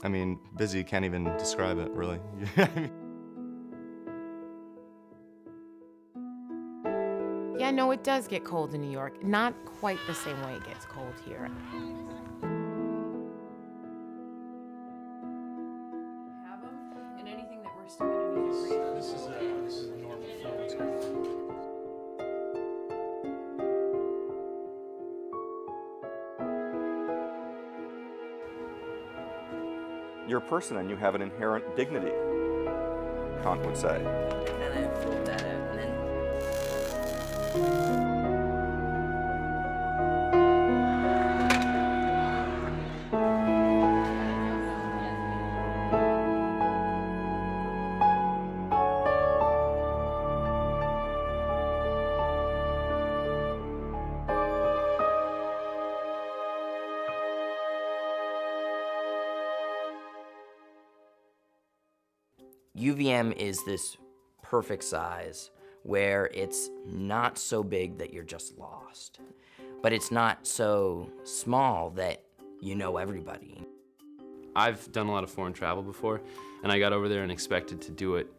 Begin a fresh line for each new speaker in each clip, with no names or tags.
I mean, busy can't even describe it, really.
Yeah, no, it does get cold in New York. Not quite the same way it gets cold here.
Have them, and anything that we're still going to need to read.
This is a normal film.
You're a person and you have an inherent dignity, Kant would say.
Kind of fold that out and then...
UVM is this perfect size where it's not so big that you're just lost, but it's not so small that you know everybody.
I've done a lot of foreign travel before, and I got over there and expected to do it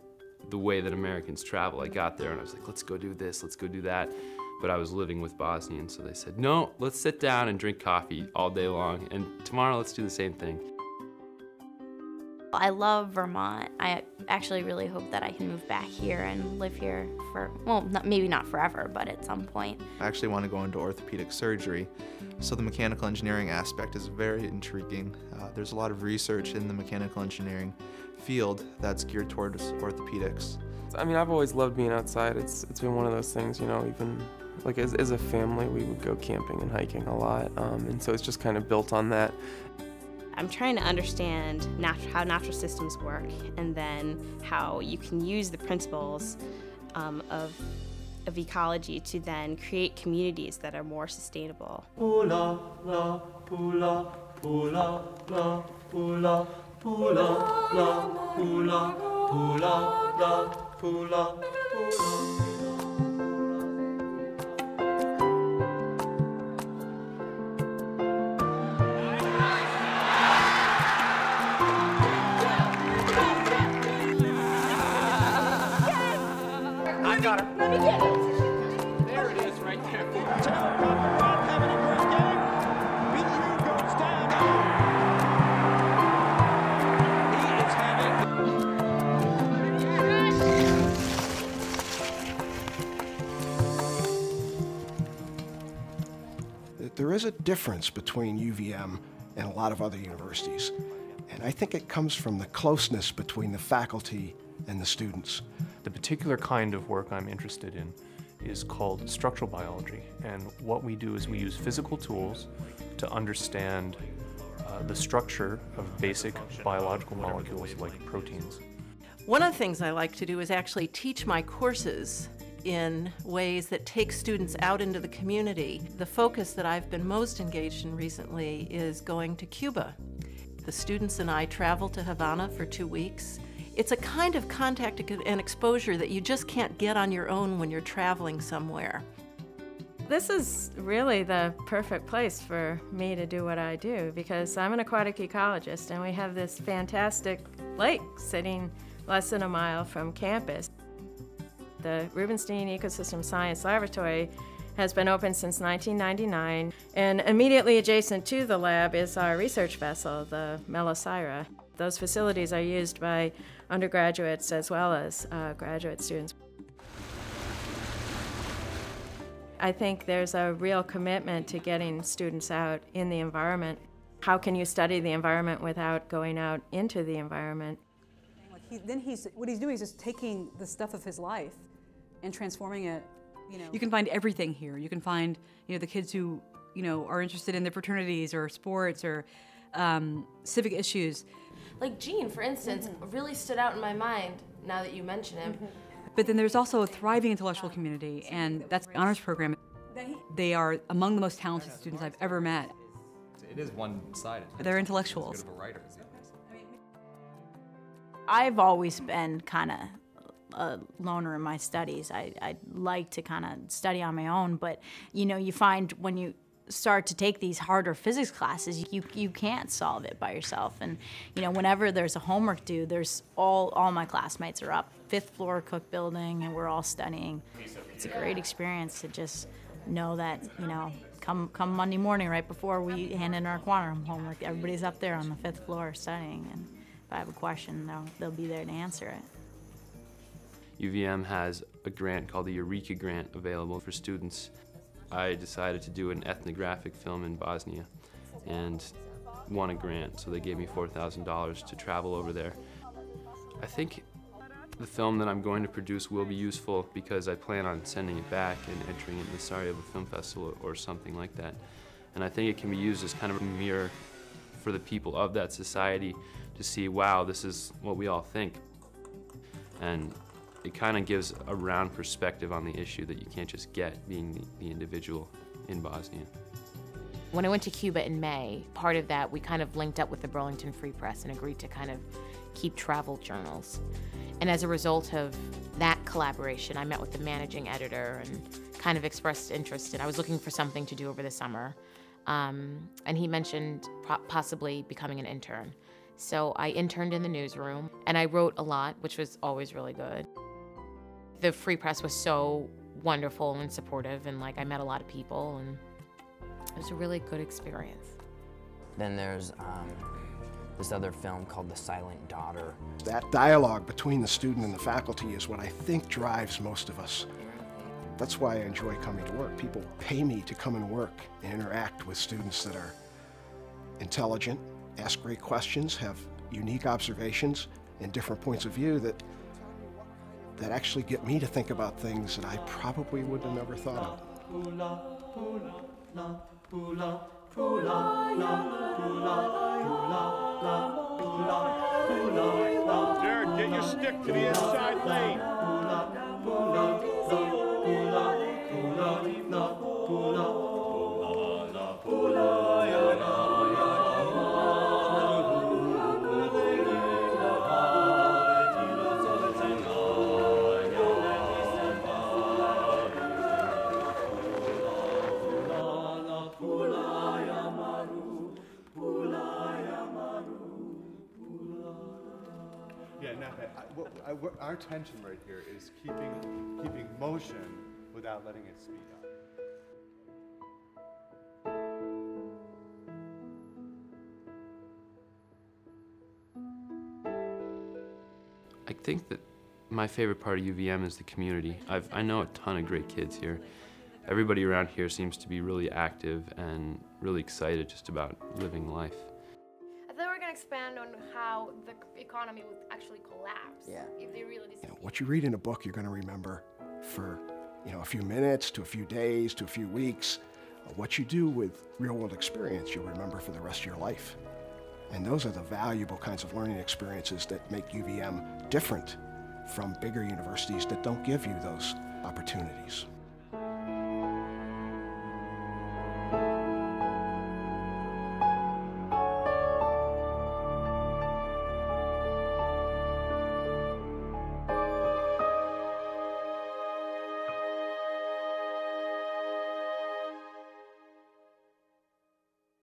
the way that Americans travel. I got there and I was like, let's go do this, let's go do that. But I was living with Bosnians, so they said, no, let's sit down and drink coffee all day long, and tomorrow let's do the same thing.
I love Vermont. I actually really hope that I can move back here and live here for, well, maybe not forever, but at some point.
I actually want to go into orthopedic surgery, so the mechanical engineering aspect is very intriguing. There's a lot of research in the mechanical engineering field that's geared towards orthopedics.
I mean, I've always loved being outside. It's been one of those things, you know, even like as a family, we would go camping and hiking a lot, and so it's just kind of built on that.
I'm trying to understand how natural systems work, and then how you can use the principles of ecology to then create communities that are more sustainable.
Pula, la, pula, pula, la, pula, pula, la, pula, pula, la, pula, pula.
I got her. Let me get it. There it is, right there. Having a great game. BU goes down. He is having.
There is a difference between UVM and a lot of other universities, and I think it comes from the closeness between the faculty and the students.
The particular kind of work I'm interested in is called structural biology, and what we do is we use physical tools to understand the structure of basic biological molecules like proteins.
One of the things I like to do is actually teach my courses in ways that take students out into the community. The focus that I've been most engaged in recently is going to Cuba. The students and I travel to Havana for 2 weeks. It's a kind of contact and exposure that you just can't get on your own when you're traveling somewhere.
This is really the perfect place for me to do what I do, because I'm an aquatic ecologist and we have this fantastic lake sitting less than a mile from campus. The Rubenstein Ecosystem Science Laboratory has been open since 1999, and immediately adjacent to the lab is our research vessel, the Melosira. Those facilities are used by undergraduates as well as graduate students. I think there's a real commitment to getting students out in the environment. How can you study the environment without going out into the environment?
What he's doing is just taking the stuff of his life and transforming it.
You can find everything here. You can find, the kids who, are interested in their fraternities or sports or civic issues.
Like Gene, for instance, really stood out in my mind now that you mention him.
But then there's also a thriving intellectual community, and that's the honors program. They are among the most talented students I've ever met.
It is one-sided.
They're intellectuals.
As good of a writer.
I've always been kind of a loner in my studies. I like to kind of study on my own, but you find when you
start to take these harder physics classes, you can't solve it by yourself. And you know, whenever there's a homework due, there's all my classmates are up, 5th floor Cook Building, and we're all studying. It's a great experience to just know that, you know, come Monday morning right before we hand in our quantum homework, everybody's up there on the 5th floor studying, and if I have a question, they'll be there to answer it.
UVM has a grant called the Eureka Grant available for students. I decided to do an ethnographic film in Bosnia and won a grant, so they gave me $4,000 to travel over there. I think the film that I'm going to produce will be useful because I plan on sending it back and entering it in the Sarajevo Film Festival or something like that. And I think it can be used as kind of a mirror for the people of that society to see, wow, this is what we all think. And it kind of gives a round perspective on the issue that you can't just get being the individual in Bosnia.
When I went to Cuba in May, part of that, we kind of linked up with the Burlington Free Press and agreed to kind of keep travel journals. And as a result of that collaboration, I met with the managing editor and kind of expressed interest, and I was looking for something to do over the summer. And he mentioned possibly becoming an intern. So I interned in the newsroom, and I wrote a lot, which was always really good. The Free Press was so wonderful and supportive, and like I met a lot of people, and it was a really good experience.
Then there's this other film called The Silent Daughter.
That dialogue between the student and the faculty is what I think drives most of us. That's why I enjoy coming to work. People pay me to come and work and interact with students that are intelligent, ask great questions, have unique observations and different points of view that actually get me to think about things that I probably would have never thought
of. Jared, get your stick to the inside lane.
Our tension right here is keeping motion without letting it speed up.
I think that my favorite part of UVM is the community. I know a ton of great kids here. Everybody around here seems to be really active and really excited just about living life.
I thought we were going to expand on how the economy would actually collapse if they really disappear.
What you read in a book, you're going to remember for a few minutes to a few days to a few weeks. What you do with real-world experience, you'll remember for the rest of your life. And those are the valuable kinds of learning experiences that make UVM different from bigger universities that don't give you those opportunities.